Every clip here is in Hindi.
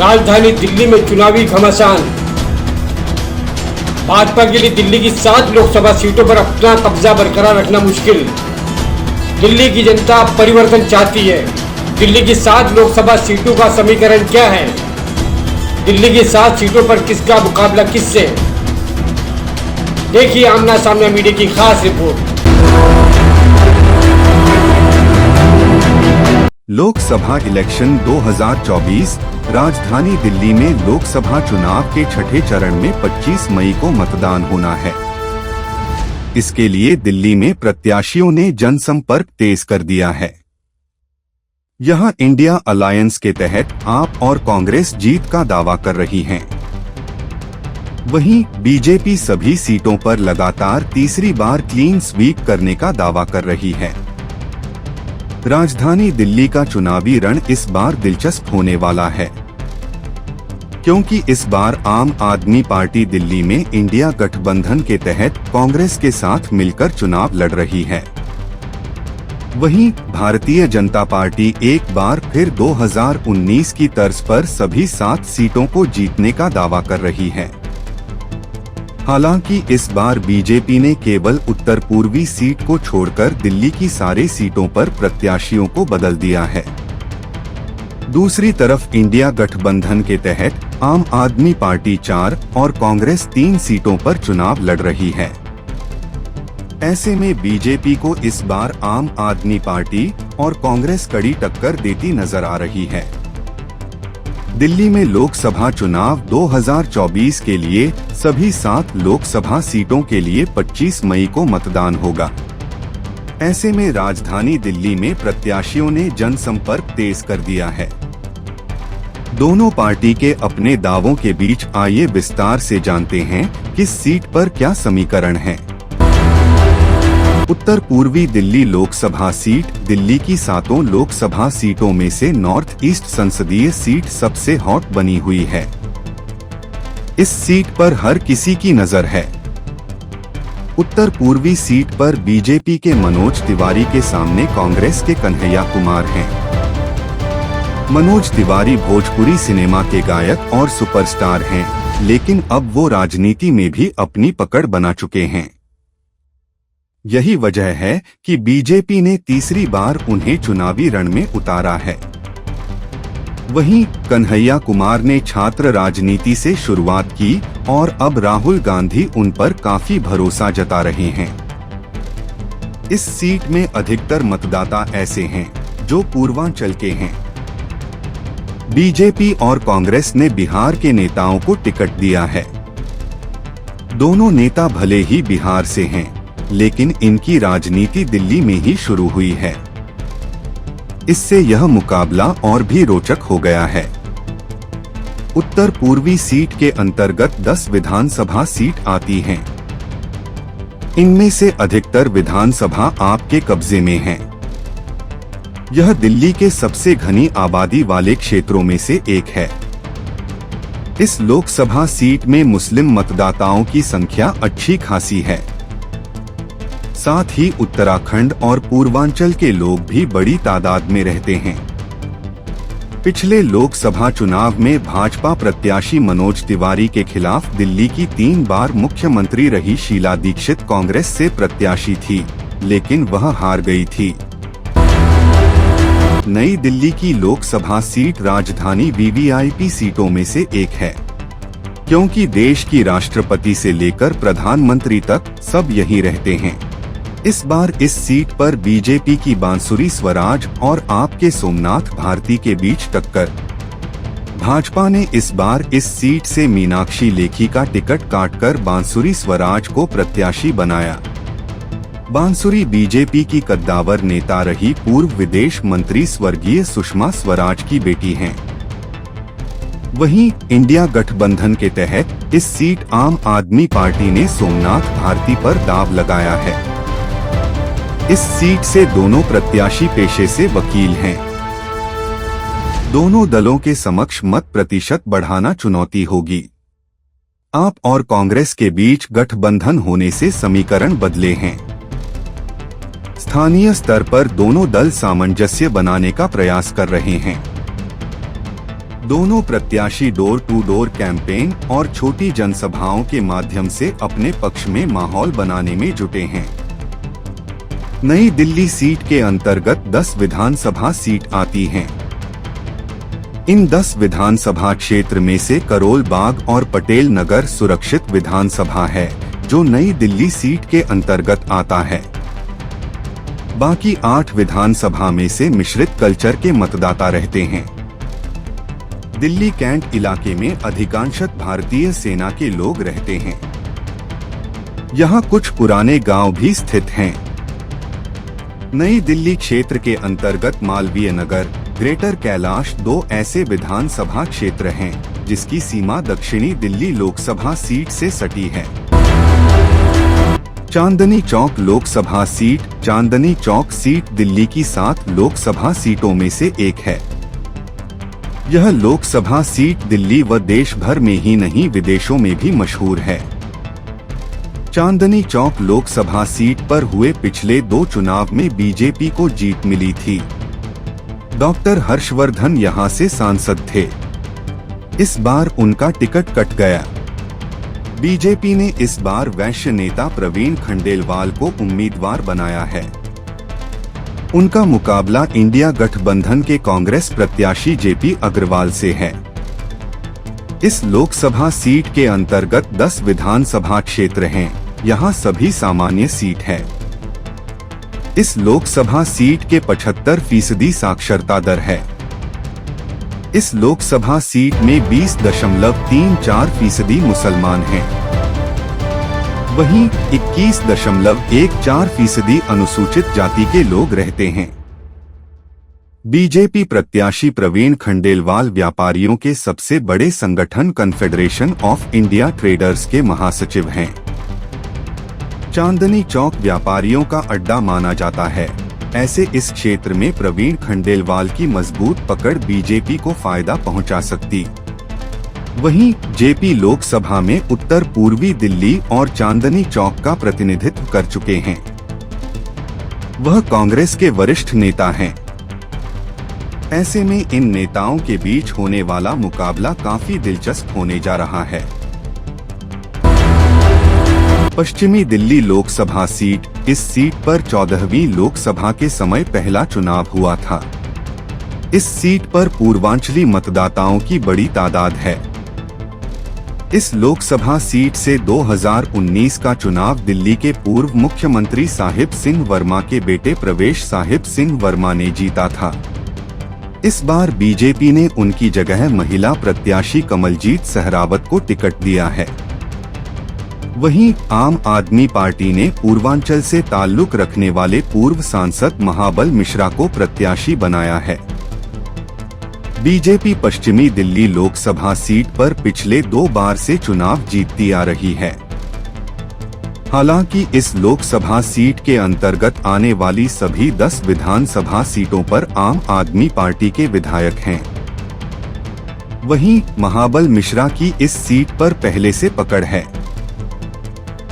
राजधानी दिल्ली में चुनावी घमासान। भाजपा के लिए दिल्ली की 7 लोकसभा सीटों पर अपना कब्जा बरकरार रखना मुश्किल। दिल्ली की जनता परिवर्तन चाहती है। दिल्ली की 7 लोकसभा सीटों का समीकरण क्या है? दिल्ली की 7 सीटों पर किसका मुकाबला किससे? देखिए आमना सामना मीडिया की खास रिपोर्ट। लोकसभा इलेक्शन 2024। राजधानी दिल्ली में लोकसभा चुनाव के छठे चरण में 25 मई को मतदान होना है। इसके लिए दिल्ली में प्रत्याशियों ने जनसंपर्क तेज कर दिया है। यहां इंडिया अलायंस के तहत आप और कांग्रेस जीत का दावा कर रही हैं। वहीं बीजेपी सभी सीटों पर लगातार तीसरी बार क्लीन स्वीप करने का दावा कर रही है। राजधानी दिल्ली का चुनावी रण इस बार दिलचस्प होने वाला है, क्योंकि इस बार आम आदमी पार्टी दिल्ली में इंडिया गठबंधन के तहत कांग्रेस के साथ मिलकर चुनाव लड़ रही है। वहीं भारतीय जनता पार्टी एक बार फिर 2019 की तर्ज पर सभी 7 सीटों को जीतने का दावा कर रही है। हालांकि इस बार बीजेपी ने केवल उत्तर पूर्वी सीट को छोड़कर दिल्ली की सारी सीटों पर प्रत्याशियों को बदल दिया है। दूसरी तरफ इंडिया गठबंधन के तहत आम आदमी पार्टी 4 और कांग्रेस 3 सीटों पर चुनाव लड़ रही है। ऐसे में बीजेपी को इस बार आम आदमी पार्टी और कांग्रेस कड़ी टक्कर देती नजर आ रही है। दिल्ली में लोकसभा चुनाव 2024 के लिए सभी 7 लोकसभा सीटों के लिए 25 मई को मतदान होगा। ऐसे में राजधानी दिल्ली में प्रत्याशियों ने जनसंपर्क तेज कर दिया है। दोनों पार्टी के अपने दावों के बीच आइए विस्तार से जानते हैं किस सीट पर क्या समीकरण है। उत्तर पूर्वी दिल्ली लोकसभा सीट दिल्ली की 7 लोकसभा सीटों में से नॉर्थ ईस्ट संसदीय सीट सबसे हॉट बनी हुई है। इस सीट पर हर किसी की नजर है। उत्तर पूर्वी सीट पर बीजेपी के मनोज तिवारी के सामने कांग्रेस के कन्हैया कुमार हैं। मनोज तिवारी भोजपुरी सिनेमा के गायक और सुपरस्टार हैं, लेकिन अब वो राजनीति में भी अपनी पकड़ बना चुके हैं। यही वजह है कि बीजेपी ने तीसरी बार उन्हें चुनावी रण में उतारा है। वहीं कन्हैया कुमार ने छात्र राजनीति से शुरुआत की और अब राहुल गांधी उन पर काफी भरोसा जता रहे हैं। इस सीट में अधिकतर मतदाता ऐसे हैं जो पूर्वांचल के हैं। बीजेपी और कांग्रेस ने बिहार के नेताओं को टिकट दिया है। दोनों नेता भले ही बिहार से हैं, लेकिन इनकी राजनीति दिल्ली में ही शुरू हुई है। इससे यह मुकाबला और भी रोचक हो गया है। उत्तर पूर्वी सीट के अंतर्गत 10 विधानसभा सीट आती हैं। इनमें से अधिकतर विधानसभा आपके कब्जे में हैं। यह दिल्ली के सबसे घनी आबादी वाले क्षेत्रों में से एक है। इस लोकसभा सीट में मुस्लिम मतदाताओं की संख्या अच्छी खासी है। साथ ही उत्तराखंड और पूर्वांचल के लोग भी बड़ी तादाद में रहते हैं। पिछले लोकसभा चुनाव में भाजपा प्रत्याशी मनोज तिवारी के खिलाफ दिल्ली की 3 बार मुख्यमंत्री रही शीला दीक्षित कांग्रेस से प्रत्याशी थी, लेकिन वह हार गई थी। नई दिल्ली की लोकसभा सीट राजधानी वीवीआईपी सीटों में से एक है, क्योंकि देश की राष्ट्रपति से लेकर प्रधानमंत्री तक सब यहीं रहते हैं। इस बार इस सीट पर बीजेपी की बांसुरी स्वराज और आपके सोमनाथ भारती के बीच टक्कर। भाजपा ने इस बार इस सीट से मीनाक्षी लेखी का टिकट काटकर बांसुरी स्वराज को प्रत्याशी बनाया। बांसुरी बीजेपी की कद्दावर नेता रही पूर्व विदेश मंत्री स्वर्गीय सुषमा स्वराज की बेटी हैं। वहीं इंडिया गठबंधन के तहत इस सीट आम आदमी पार्टी ने सोमनाथ भारती पर दांव लगाया है। इस सीट से दोनों प्रत्याशी पेशे से वकील हैं। दोनों दलों के समक्ष मत प्रतिशत बढ़ाना चुनौती होगी। आप और कांग्रेस के बीच गठबंधन होने से समीकरण बदले हैं। स्थानीय स्तर पर दोनों दल सामंजस्य बनाने का प्रयास कर रहे हैं। दोनों प्रत्याशी डोर टू डोर कैंपेन और छोटी जनसभाओं के माध्यम से अपने पक्ष में माहौल बनाने में जुटे हैं। नई दिल्ली सीट के अंतर्गत 10 विधानसभा सीट आती हैं। इन 10 विधानसभा क्षेत्र में से करोल बाग और पटेल नगर सुरक्षित विधानसभा है, जो नई दिल्ली सीट के अंतर्गत आता है। बाकी 8 विधानसभा में से मिश्रित कल्चर के मतदाता रहते हैं। दिल्ली कैंट इलाके में अधिकांशतः भारतीय सेना के लोग रहते हैं। यहाँ कुछ पुराने गांव भी स्थित हैं। नई दिल्ली क्षेत्र के अंतर्गत मालवीय नगर, ग्रेटर कैलाश 2 ऐसे विधानसभा क्षेत्र हैं, जिसकी सीमा दक्षिणी दिल्ली लोकसभा सीट से सटी है। चांदनी चौक लोकसभा सीट। चांदनी चौक सीट दिल्ली की 7 लोकसभा सीटों में से एक है। यह लोकसभा सीट दिल्ली व देश भर में ही नहीं विदेशों में भी मशहूर है। चांदनी चौक लोकसभा सीट पर हुए पिछले 2 चुनाव में बीजेपी को जीत मिली थी। डॉक्टर हर्षवर्धन यहां से सांसद थे। इस बार उनका टिकट कट गया। बीजेपी ने इस बार वैश्य नेता प्रवीण खंडेलवाल को उम्मीदवार बनाया है। उनका मुकाबला इंडिया गठबंधन के कांग्रेस प्रत्याशी जेपी अग्रवाल से है। इस लोकसभा सीट के अंतर्गत 10 विधानसभा क्षेत्र हैं। यहाँ सभी सामान्य सीट है। इस लोकसभा सीट के 75% साक्षरता दर है। इस लोकसभा सीट में 20.34% मुसलमान हैं। वहीं 21.14% अनुसूचित जाति के लोग रहते हैं। बीजेपी प्रत्याशी प्रवीण खंडेलवाल व्यापारियों के सबसे बड़े संगठन कन्फेडरेशन ऑफ इंडिया ट्रेडर्स के महासचिव हैं। चांदनी चौक व्यापारियों का अड्डा माना जाता है। ऐसे इस क्षेत्र में प्रवीण खंडेलवाल की मजबूत पकड़ बीजेपी को फायदा पहुंचा सकती। वहीं जेपी लोकसभा में उत्तर पूर्वी दिल्ली और चांदनी चौक का प्रतिनिधित्व कर चुके हैं। वह कांग्रेस के वरिष्ठ नेता हैं। ऐसे में इन नेताओं के बीच होने वाला मुकाबला काफी दिलचस्प होने जा रहा है। पश्चिमी दिल्ली लोकसभा सीट। इस सीट पर 14वीं लोकसभा के समय पहला चुनाव हुआ था। इस सीट पर पूर्वांचली मतदाताओं की बड़ी तादाद है। इस लोकसभा सीट से 2019 का चुनाव दिल्ली के पूर्व मुख्यमंत्री साहिब सिंह वर्मा के बेटे प्रवेश साहिब सिंह वर्मा ने जीता था। इस बार बीजेपी ने उनकी जगह महिला प्रत्याशी कमलजीत सहरावत को टिकट दिया है। वहीं आम आदमी पार्टी ने पूर्वांचल से ताल्लुक रखने वाले पूर्व सांसद महाबल मिश्रा को प्रत्याशी बनाया है। बीजेपी पश्चिमी दिल्ली लोकसभा सीट पर पिछले 2 बार से चुनाव जीतती आ रही है। हालांकि इस लोकसभा सीट के अंतर्गत आने वाली सभी 10 विधानसभा सीटों पर आम आदमी पार्टी के विधायक हैं। वहीं महाबल मिश्रा की इस सीट पर पहले से पकड़ है।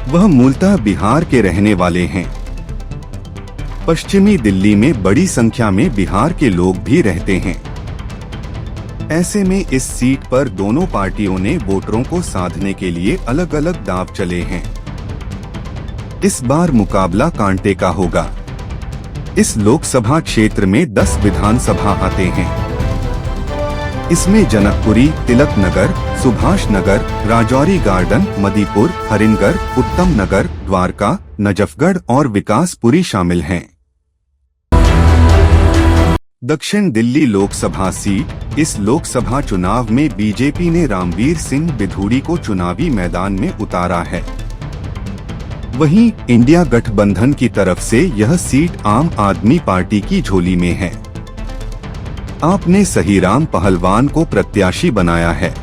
वह मूलतः बिहार के रहने वाले हैं। पश्चिमी दिल्ली में बड़ी संख्या में बिहार के लोग भी रहते हैं। ऐसे में इस सीट पर दोनों पार्टियों ने वोटरों को साधने के लिए अलग अलग दांव चले हैं। इस बार मुकाबला कांटे का होगा। इस लोकसभा क्षेत्र में 10 विधानसभा आते हैं। इसमें जनकपुरी, तिलक नगर, सुभाष नगर, राजौरी गार्डन, मदीपुर, हरिनगर, उत्तम नगर, द्वारका, नजफगढ़ और विकासपुरी शामिल हैं। दक्षिण दिल्ली लोकसभा सीट। इस लोकसभा चुनाव में बीजेपी ने रामवीर सिंह बिधूड़ी को चुनावी मैदान में उतारा है। वहीं इंडिया गठबंधन की तरफ से यह सीट आम आदमी पार्टी की झोली में है। आपने सहीराम पहलवान को प्रत्याशी बनाया है।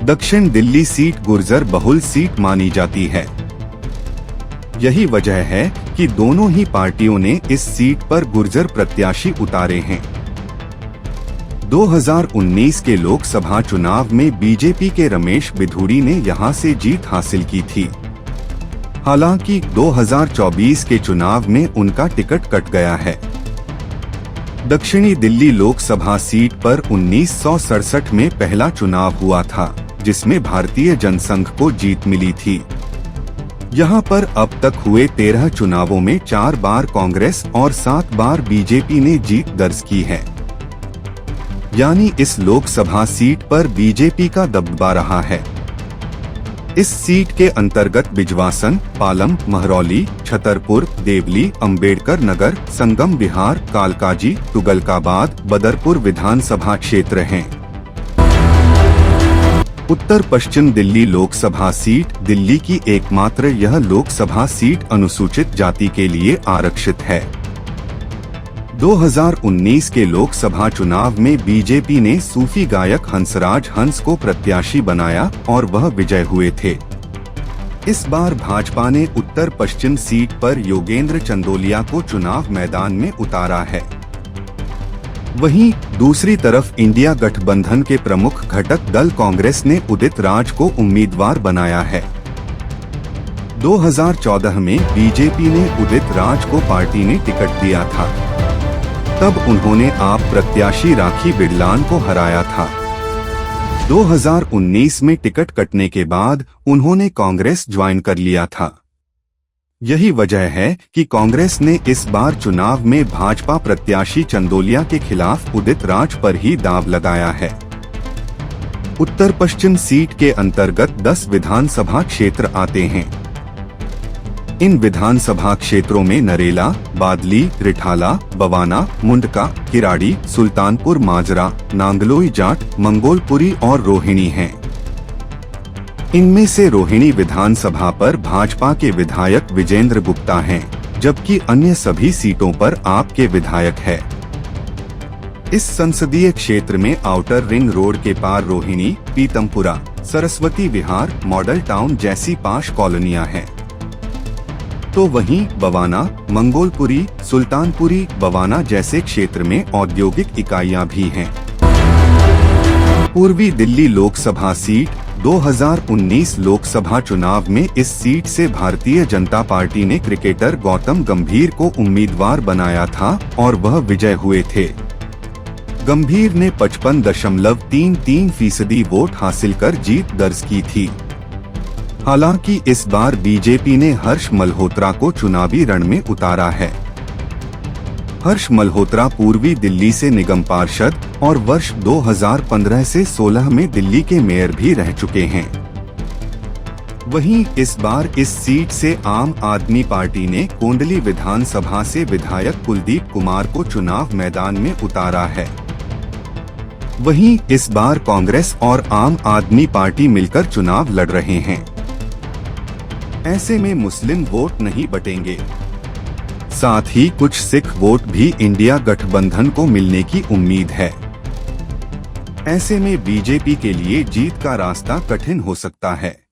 दक्षिण दिल्ली सीट गुर्जर बहुल सीट मानी जाती है। यही वजह है कि दोनों ही पार्टियों ने इस सीट पर गुर्जर प्रत्याशी उतारे हैं। 2019 के लोकसभा चुनाव में बीजेपी के रमेश बिधूड़ी ने यहां से जीत हासिल की थी। हालांकि 2024 के चुनाव में उनका टिकट कट गया है। दक्षिणी दिल्ली लोकसभा सीट पर 1967 में पहला चुनाव हुआ था, जिसमें भारतीय जनसंघ को जीत मिली थी। यहाँ पर अब तक हुए 13 चुनावों में 4 बार कांग्रेस और 7 बार बीजेपी ने जीत दर्ज की है। यानी इस लोकसभा सीट पर बीजेपी का दबदबा रहा है। इस सीट के अंतर्गत बिजवासन, पालम, महरौली, छतरपुर, देवली, अंबेडकर नगर, संगम विहार, कालकाजी, तुगलकाबाद, बदरपुर विधानसभा क्षेत्र हैं। उत्तर पश्चिम दिल्ली लोकसभा सीट दिल्ली की एकमात्र यह लोकसभा सीट अनुसूचित जाति के लिए आरक्षित है। 2019 के लोकसभा चुनाव में बीजेपी ने सूफी गायक हंसराज हंस को प्रत्याशी बनाया और वह विजय हुए थे। इस बार भाजपा ने उत्तर पश्चिम सीट पर योगेंद्र चंदोलिया को चुनाव मैदान में उतारा है। वहीं दूसरी तरफ इंडिया गठबंधन के प्रमुख घटक दल कांग्रेस ने उदित राज को उम्मीदवार बनाया है। 2014 में बीजेपी ने उदित राज को पार्टी ने टिकट दिया था। तब उन्होंने आप प्रत्याशी राखी बिड़लान को हराया था। 2019 में टिकट कटने के बाद उन्होंने कांग्रेस ज्वाइन कर लिया था। यही वजह है कि कांग्रेस ने इस बार चुनाव में भाजपा प्रत्याशी चंदोलिया के खिलाफ उदित राज पर ही दांव लगाया है। उत्तर पश्चिम सीट के अंतर्गत 10 विधानसभा क्षेत्र आते हैं। इन विधानसभा क्षेत्रों में नरेला, बादली, रिठाला, बवाना, मुंडका, किराड़ी, सुल्तानपुर माजरा, नांगलोई जाट, मंगोलपुरी और रोहिणी हैं। इनमें से रोहिणी विधानसभा पर भाजपा के विधायक विजेंद्र गुप्ता हैं, जबकि अन्य सभी सीटों पर आप के विधायक है। इस संसदीय क्षेत्र में आउटर रिंग रोड के पार रोहिणी, पीतमपुरा, सरस्वती विहार, मॉडल टाउन जैसी 5 कॉलोनियां हैं। तो वहीं बवाना, मंगोलपुरी, सुल्तानपुरी, बवाना जैसे क्षेत्र में औद्योगिक इकाइयां भी हैं। पूर्वी दिल्ली लोकसभा सीट 2019 लोकसभा चुनाव में इस सीट से भारतीय जनता पार्टी ने क्रिकेटर गौतम गंभीर को उम्मीदवार बनाया था और वह विजय हुए थे। गंभीर ने 55.33% वोट हासिल कर जीत दर्ज की थी। हालांकि इस बार बीजेपी ने हर्ष मल्होत्रा को चुनावी रण में उतारा है। हर्ष मल्होत्रा पूर्वी दिल्ली से निगम पार्षद और वर्ष 2015 से 16 में दिल्ली के मेयर भी रह चुके हैं। वहीं इस बार इस सीट से आम आदमी पार्टी ने कोंडली विधानसभा से विधायक कुलदीप कुमार को चुनाव मैदान में उतारा है। वहीं इस बार कांग्रेस और आम आदमी पार्टी मिलकर चुनाव लड़ रहे हैं। ऐसे में मुस्लिम वोट नहीं बटेंगे। साथ ही कुछ सिख वोट भी इंडिया गठबंधन को मिलने की उम्मीद है। ऐसे में बीजेपी के लिए जीत का रास्ता कठिन हो सकता है।